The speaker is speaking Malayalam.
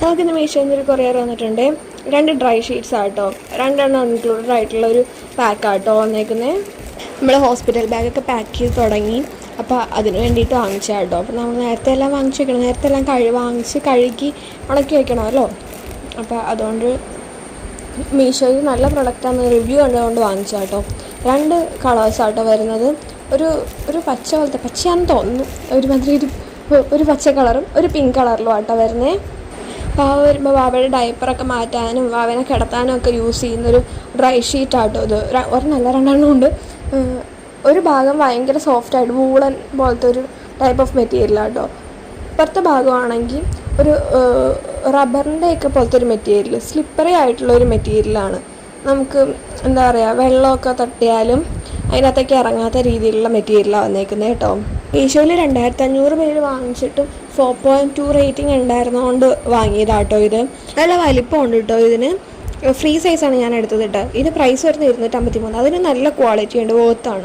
നമുക്കിന്ന് മീഷോയിൽ ഒരു കൊറിയർ വന്നിട്ടുണ്ട്. 2 ഡ്രൈ ഷീറ്റ്സ് ആട്ടോ, 2 ഇൻക്ലൂഡഡ് ആയിട്ടുള്ള ഒരു പാക്കാട്ടോ വന്നേക്കുന്നത്. നമ്മൾ ഹോസ്പിറ്റൽ ബാഗൊക്കെ പാക്ക് ചെയ്ത് തുടങ്ങി, അപ്പോൾ അതിന് വേണ്ടിയിട്ട് വാങ്ങിച്ചാട്ടോ. അപ്പോൾ നമ്മൾ നേരത്തെ എല്ലാം വാങ്ങിച്ച് വെക്കണം, നേരത്തെ എല്ലാം വാങ്ങിച്ച് കഴുകി ഉണക്കി വെക്കണമല്ലോ. അപ്പോൾ അതുകൊണ്ട് മീഷോയിൽ നല്ല പ്രൊഡക്റ്റാണെന്ന് റിവ്യൂ കണ്ടുകൊണ്ട് വാങ്ങിച്ചാട്ടോ. 2 കളേഴ്സാട്ടോ വരുന്നത്. ഒരു പച്ച പോലത്തെ, പച്ചയാണെന്ന് തോന്നുന്നു, ഒരുമാതിരി ഒരു പച്ച കളറും ഒരു പിങ്ക് കളറിലും ആട്ടോ വരുന്നത്. വാവ വരുമ്പോൾ വാവയുടെ ഡയപ്പറൊക്കെ മാറ്റാനും വാവനെ കിടത്താനും ഒക്കെ യൂസ് ചെയ്യുന്നൊരു ഡ്രൈ ഷീറ്റാട്ടോ ഇത്. ഒരെണ്ണമല്ല 2 എണ്ണം ഉണ്ട്. ഒരു ഭാഗം ഭയങ്കര സോഫ്റ്റായിട്ട് വൂളൻ പോലത്തെ ഒരു ടൈപ്പ് ഓഫ് മെറ്റീരിയലാട്ടോ. ഇപ്പുറത്തെ ഭാഗമാണെങ്കിൽ ഒരു റബ്ബറിൻ്റെയൊക്കെ പോലത്തെ ഒരു മെറ്റീരിയൽ, സ്ലിപ്പറി ആയിട്ടുള്ളൊരു മെറ്റീരിയലാണ്. നമുക്ക് എന്താ പറയുക, വെള്ളമൊക്കെ തട്ടിയാലും അതിനകത്തേക്ക് ഇറങ്ങാത്ത രീതിയിലുള്ള മെറ്റീരിയലാണ് വന്നേക്കുന്നത് കേട്ടോ. മീഷോയിൽ 2500 പേര് വാങ്ങിച്ചിട്ടും 4.2 റേറ്റിംഗ് ഉണ്ടായിരുന്നതുകൊണ്ട് വാങ്ങിയതാട്ടോ ഇത്. നല്ല വലിപ്പമുണ്ട് കേട്ടോ ഇതിന്. ഫ്രീ സൈസാണ് ഞാൻ എടുത്തത് കേട്ടോ. ഇത് പ്രൈസ് വരുന്നത് 253. അതിന് നല്ല ക്വാളിറ്റി ഉണ്ട്, വർത്താണ്.